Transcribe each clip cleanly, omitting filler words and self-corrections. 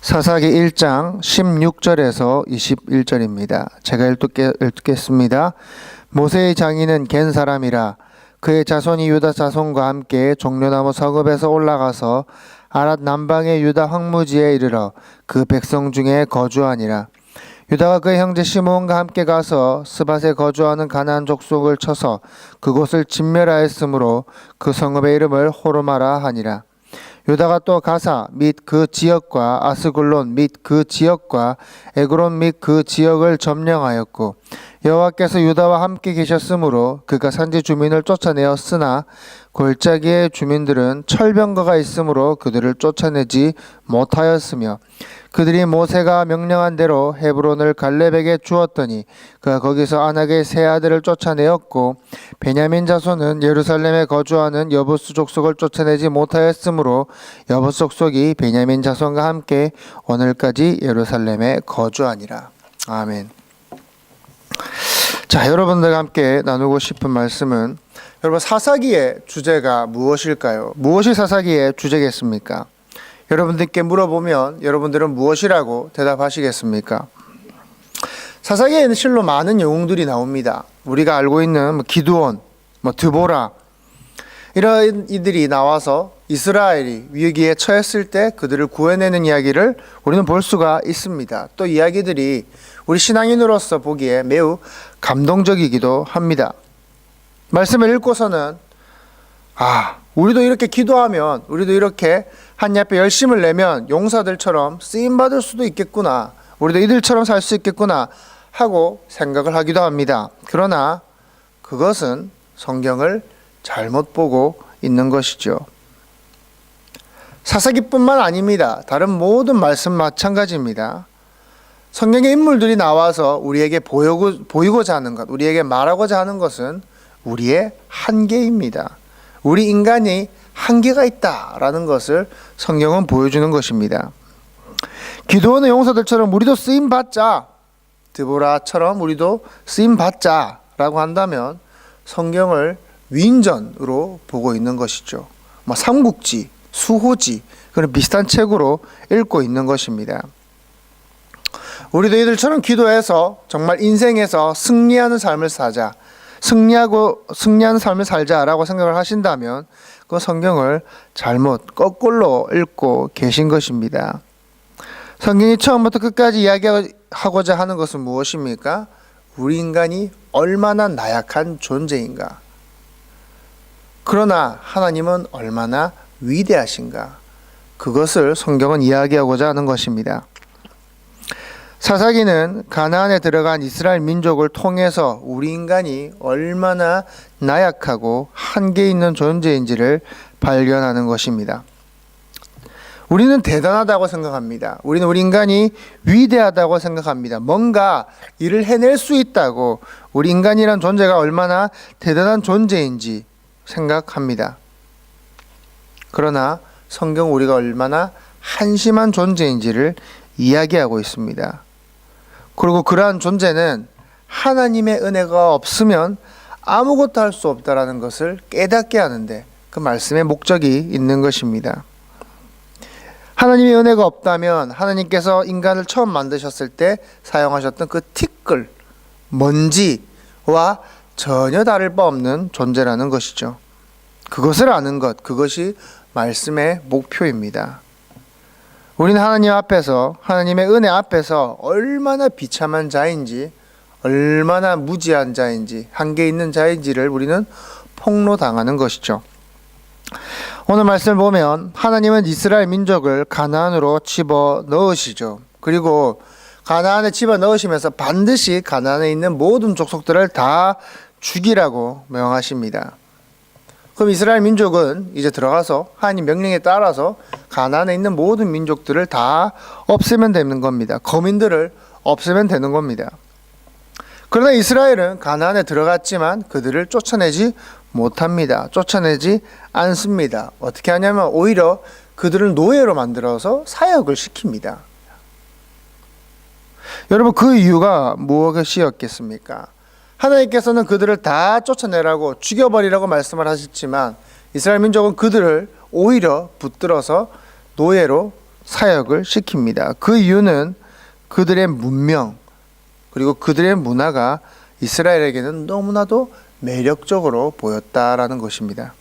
사사기 1장 16절에서 21절입니다. 제가 읽겠습니다. 모세의 장인은 겐 사람이라 그의 자손이 유다 자손과 함께 종려나무 서급에서 올라가서 아랏 남방의 유다 황무지에 이르러 그 백성 중에 거주하니라. 유다가 그의 형제 시므온과 함께 가서 스밧에 거주하는 가나안 족속을 쳐서 그곳을 진멸하였으므로 그 성읍의 이름을 호르마라 하니라. 유다가 또 가사 및 그 지역과 아스글론 및 그 지역과 에그론 및 그 지역을 점령하였고 여호와께서 유다와 함께 계셨으므로 그가 산지 주민을 쫓아내었으나 골짜기의 주민들은 철병거가 있으므로 그들을 쫓아내지 못하였으며 그들이 모세가 명령한 대로 헤브론을 갈렙에게 주었더니 그가 거기서 아낙의 세 아들을 쫓아내었고 베냐민 자손은 예루살렘에 거주하는 여부스 족속을 쫓아내지 못하였으므로 여부스 족속이 베냐민 자손과 함께 오늘까지 예루살렘에 거주하니라. 아멘. 자, 여러분들과 함께 나누고 싶은 말씀은 여러분 사사기의 주제가 무엇일까요? 무엇이 사사기의 주제겠습니까? 여러분들께 물어보면 여러분들은 무엇이라고 대답하시겠습니까? 사사기에는 실로 많은 영웅들이 나옵니다. 우리가 알고 있는 기드온, 드보라 이런 이들이 나와서 이스라엘이 위기에 처했을 때 그들을 구해내는 이야기를 우리는 볼 수가 있습니다. 또 이야기들이 우리 신앙인으로서 보기에 매우 감동적이기도 합니다. 말씀을 읽고서는 우리도 이렇게 기도하면, 우리도 이렇게 하나님 앞에 열심을 내면 용사들처럼 쓰임받을 수도 있겠구나, 우리도 이들처럼 살 수 있겠구나 하고 생각을 하기도 합니다. 그러나 그것은 성경을 잘못 보고 있는 것이죠. 사사기뿐만 아닙니다. 다른 모든 말씀 마찬가지입니다. 성경의 인물들이 나와서 우리에게 보이고자 하는 것, 우리에게 말하고자 하는 것은 우리의 한계입니다. 우리 인간이 한계가 있다라는 것을 성경은 보여주는 것입니다. 기도원의 용사들처럼 우리도 쓰임받자, 드보라처럼 우리도 쓰임받자라고 한다면 성경을 위인전으로 보고 있는 것이죠. 삼국지, 수호지 그런 비슷한 책으로 읽고 있는 것입니다. 우리도 이들처럼 기도해서 정말 인생에서 승리하는 삶을 승리하는 삶을 살자라고 생각을 하신다면 그 성경을 잘못 거꾸로 읽고 계신 것입니다. 성경이 처음부터 끝까지 이야기하고자 하는 것은 무엇입니까? 우리 인간이 얼마나 나약한 존재인가, 그러나 하나님은 얼마나 위대하신가, 그것을 성경은 이야기하고자 하는 것입니다. 사사기는 가나안에 들어간 이스라엘 민족을 통해서 우리 인간이 얼마나 나약하고 한계 있는 존재인지를 발견하는 것입니다. 우리는 대단하다고 생각합니다. 우리는 우리 인간이 위대하다고 생각합니다. 뭔가 일을 해낼 수 있다고, 우리 인간이란 존재가 얼마나 대단한 존재인지 생각합니다. 그러나 성경 우리가 얼마나 한심한 존재인지를 이야기하고 있습니다. 그리고 그러한 존재는 하나님의 은혜가 없으면 아무것도 할 수 없다라는 것을 깨닫게 하는데 그 말씀의 목적이 있는 것입니다. 하나님의 은혜가 없다면 하나님께서 인간을 처음 만드셨을 때 사용하셨던 그 티끌, 먼지와 전혀 다를 바 없는 존재라는 것이죠. 그것을 아는 것, 그것이 말씀의 목표입니다. 우리는 하나님 앞에서, 하나님의 은혜 앞에서 얼마나 비참한 자인지, 얼마나 무지한 자인지, 한계 있는 자인지를 우리는 폭로당하는 것이죠. 오늘 말씀을 보면 하나님은 이스라엘 민족을 가나안으로 집어넣으시죠. 그리고 가나안에 집어넣으시면서 반드시 가나안에 있는 모든 족속들을 다 죽이라고 명하십니다. 그럼 이스라엘 민족은 이제 들어가서 하나님 명령에 따라서 가나안에 있는 모든 민족들을 다 없애면 되는 겁니다. 거민들을 없애면 되는 겁니다. 그러나 이스라엘은 가나안에 들어갔지만 그들을 쫓아내지 못합니다. 쫓아내지 않습니다. 어떻게 하냐면 오히려 그들을 노예로 만들어서 사역을 시킵니다. 여러분, 그 이유가 무엇이었겠습니까? 하나님께서는 그들을 다 쫓아내라고, 죽여버리라고 말씀을 하셨지만 이스라엘 민족은 그들을 오히려 붙들어서 노예로 사역을 시킵니다. 그 이유는 그들의 문명 그리고 그들의 문화가 이스라엘에게는 너무나도 매력적으로 보였다라는 것입니다.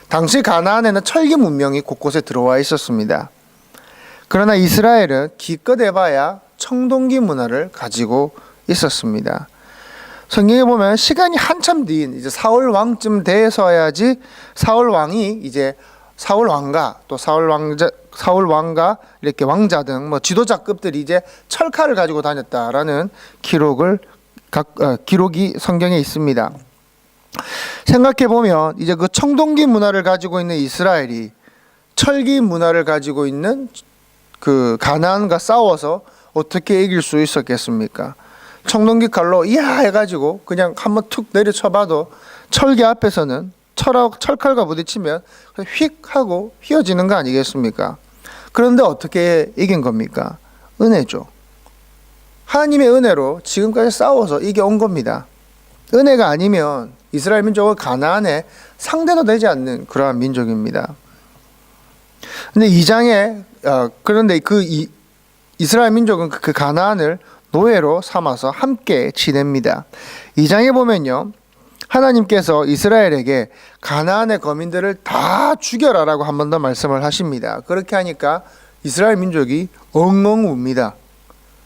당시 가나안에는 철기 문명이 곳곳에 들어와 있었습니다. 그러나 이스라엘은 기껏 해봐야 청동기 문화를 가지고 있었습니다. 성경에 보면 시간이 한참 뒤인 이제 사울 왕쯤 돼서야지 사울 왕이 이제 사울 왕가 또 사울 왕가 이렇게 왕자 등 뭐 지도자급들이 이제 철칼을 가지고 다녔다라는 기록이 성경에 있습니다. 생각해 보면 이제 그 청동기 문화를 가지고 있는 이스라엘이 철기 문화를 가지고 있는 그 가나안과 싸워서 어떻게 이길 수 있었겠습니까? 청동기 칼로 이야 해가지고 그냥 한번 툭 내려쳐봐도 철기 앞에서는 철칼과 부딪히면 휙 하고 휘어지는 거 아니겠습니까? 그런데 어떻게 이긴 겁니까? 은혜죠. 하나님의 은혜로 지금까지 싸워서 이겨온 겁니다. 은혜가 아니면 이스라엘 민족은 가나안에 상대도 되지 않는 그러한 민족입니다. 근데 2장에 그런데 이스라엘 민족은 그 가나안을 노예로 삼아서 함께 지냅니다. 2장에 보면요, 하나님께서 이스라엘에게 가나안의 거민들을 다 죽여라라고 한 번 더 말씀을 하십니다. 그렇게 하니까 이스라엘 민족이 엉엉 웁니다.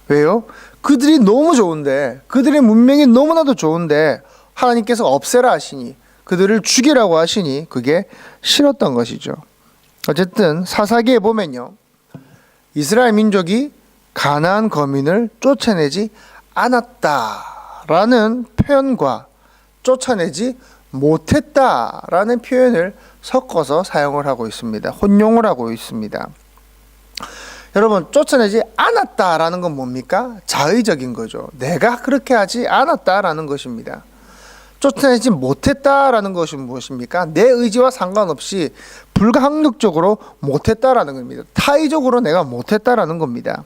왜요? 그들이 너무 좋은데, 그들의 문명이 너무나도 좋은데 하나님께서 없애라 하시니, 그들을 죽이라고 하시니 그게 싫었던 것이죠. 어쨌든 사사기에 보면요, 이스라엘 민족이 가나안 거민을 쫓아내지 않았다라는 표현과 쫓아내지 못했다라는 표현을 섞어서 사용을 하고 있습니다. 혼용을 하고 있습니다. 여러분, 쫓아내지 않았다라는 건 뭡니까? 자의적인 거죠. 내가 그렇게 하지 않았다라는 것입니다. 쫓아내지 못했다라는 것은 무엇입니까? 내 의지와 상관없이 불가항력적으로 못했다라는 겁니다. 타의적으로 내가 못했다라는 겁니다.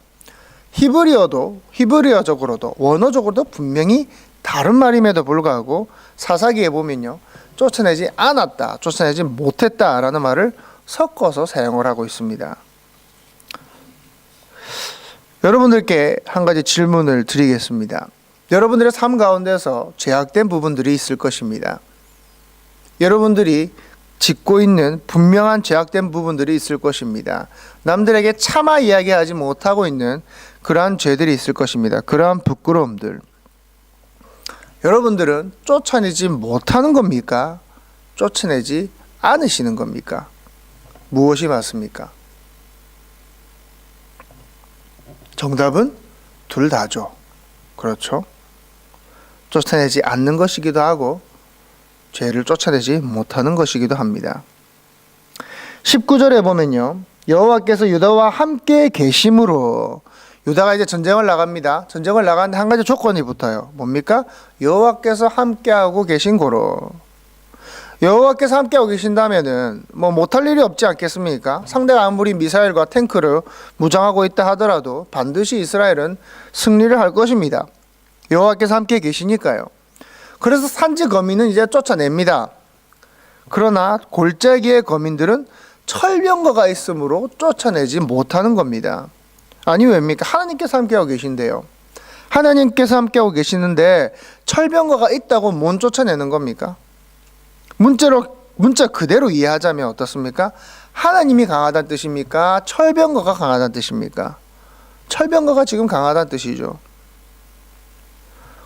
히브리어적으로도 원어적으로도 분명히 다른 말임에도 불구하고 사사기에 보면요, 쫓아내지 않았다, 쫓아내지 못했다라는 말을 섞어서 사용을 하고 있습니다. 여러분들께 한 가지 질문을 드리겠습니다. 여러분들의 삶 가운데서 죄악된 부분들이 있을 것입니다. 여러분들이 짓고 있는 분명한 죄악된 부분들이 있을 것입니다. 남들에게 차마 이야기하지 못하고 있는 그러한 죄들이 있을 것입니다. 그러한 부끄러움들. 여러분들은 쫓아내지 못하는 겁니까? 쫓아내지 않으시는 겁니까? 무엇이 맞습니까? 정답은 둘 다죠. 그렇죠? 쫓아내지 않는 것이기도 하고 죄를 쫓아내지 못하는 것이기도 합니다. 19절에 보면요, 여호와께서 유다와 함께 계심으로, 유다가 이제 전쟁을 나갑니다. 전쟁을 나가는데 한 가지 조건이 붙어요. 뭡니까? 여호와께서 함께하고 계신 고로. 여호와께서 함께하고 계신다면은 뭐 못할 일이 없지 않겠습니까? 상대가 아무리 미사일과 탱크를 무장하고 있다 하더라도 반드시 이스라엘은 승리를 할 것입니다. 여호와께서 함께 계시니까요. 그래서 산지 거민은 이제 쫓아냅니다. 그러나 골짜기의 거민들은 철병거가 있으므로 쫓아내지 못하는 겁니다. 아니 왜입니까? 하나님께서 함께하고 계신데요. 하나님께서 함께하고 계시는데 철병거가 있다고 못 쫓아내는 겁니까? 문자 그대로 이해하자면 어떻습니까? 하나님이 강하다는 뜻입니까? 철병거가 강하다는 뜻입니까? 철병거가 지금 강하다는 뜻이죠.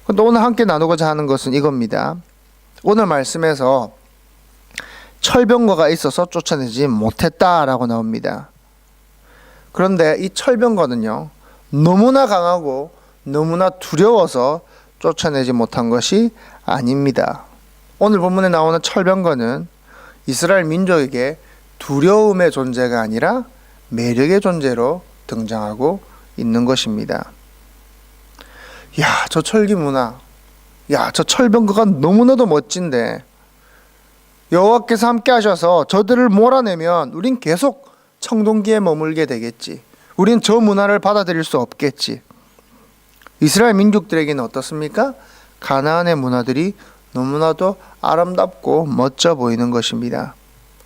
근데 오늘 함께 나누고자 하는 것은 이겁니다. 오늘 말씀에서 철병거가 있어서 쫓아내지 못했다라고 나옵니다. 그런데 이 철병거는요, 너무나 강하고 너무나 두려워서 쫓아내지 못한 것이 아닙니다. 오늘 본문에 나오는 철병거는 이스라엘 민족에게 두려움의 존재가 아니라 매력의 존재로 등장하고 있는 것입니다. 야, 저 철기 문화, 야, 저 철병거가 너무나도 멋진데 여호와께서 함께 하셔서 저들을 몰아내면 우린 계속 청동기에 머물게 되겠지. 우린 저 문화를 받아들일 수 없겠지. 이스라엘 민족들에게는 어떻습니까? 가나안의 문화들이 너무나도 아름답고 멋져 보이는 것입니다.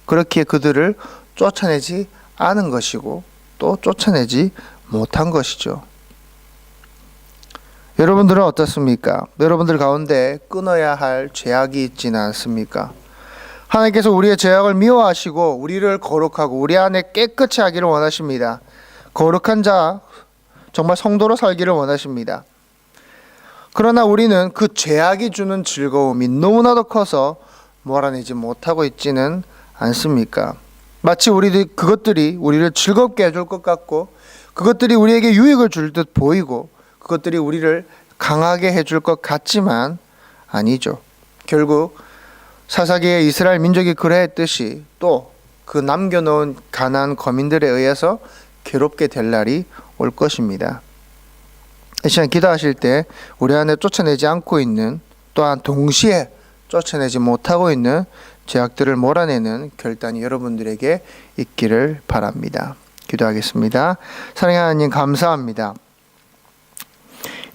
그렇기에 그들을 쫓아내지 않은 것이고 또 쫓아내지 못한 것이죠. 여러분들은 어떻습니까? 여러분들 가운데 끊어야 할 죄악이 있지는 않습니까? 하나님께서 우리의 죄악을 미워하시고 우리를 거룩하고 우리 안에 깨끗이 하기를 원하십니다. 거룩한 자, 정말 성도로 살기를 원하십니다. 그러나 우리는 그 죄악이 주는 즐거움이 너무나도 커서 몰아내지 못하고 있지는 않습니까? 마치 그것들이 우리를 즐겁게 해줄 것 같고 그것들이 우리에게 유익을 줄 듯 보이고 그것들이 우리를 강하게 해줄 것 같지만 아니죠. 결국 사사기의 이스라엘 민족이 그러했듯이 또 그 남겨놓은 가나안 거민들에 의해서 괴롭게 될 날이 올 것입니다. 이 시간 기도하실 때 우리 안에 쫓아내지 않고 있는 또한 동시에 쫓아내지 못하고 있는 죄악들을 몰아내는 결단이 여러분들에게 있기를 바랍니다. 기도하겠습니다. 사랑하는 하나님 감사합니다.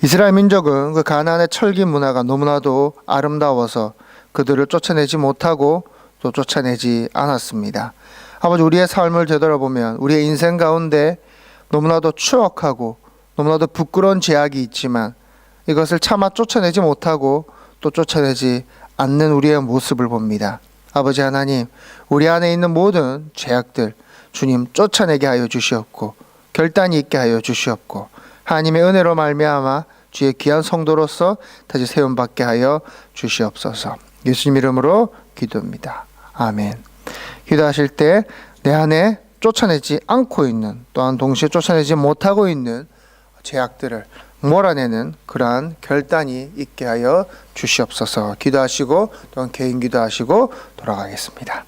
이스라엘 민족은 그 가나안의 철기 문화가 너무나도 아름다워서 그들을 쫓아내지 못하고 또 쫓아내지 않았습니다. 아버지, 우리의 삶을 되돌아보면 우리의 인생 가운데 너무나도 추억하고 너무나도 부끄러운 죄악이 있지만 이것을 차마 쫓아내지 못하고 또 쫓아내지 않는 우리의 모습을 봅니다. 아버지 하나님, 우리 안에 있는 모든 죄악들 주님 쫓아내게 하여 주시옵고 결단이 있게 하여 주시옵고 하나님의 은혜로 말미암아 주의 귀한 성도로서 다시 세움받게 하여 주시옵소서. 예수님 이름으로 기도합니다. 아멘. 기도하실 때 내 안에 쫓아내지 않고 있는 또한 동시에 쫓아내지 못하고 있는 죄악들을 몰아내는 그러한 결단이 있게 하여 주시옵소서. 기도하시고 또한 개인 기도하시고 돌아가겠습니다.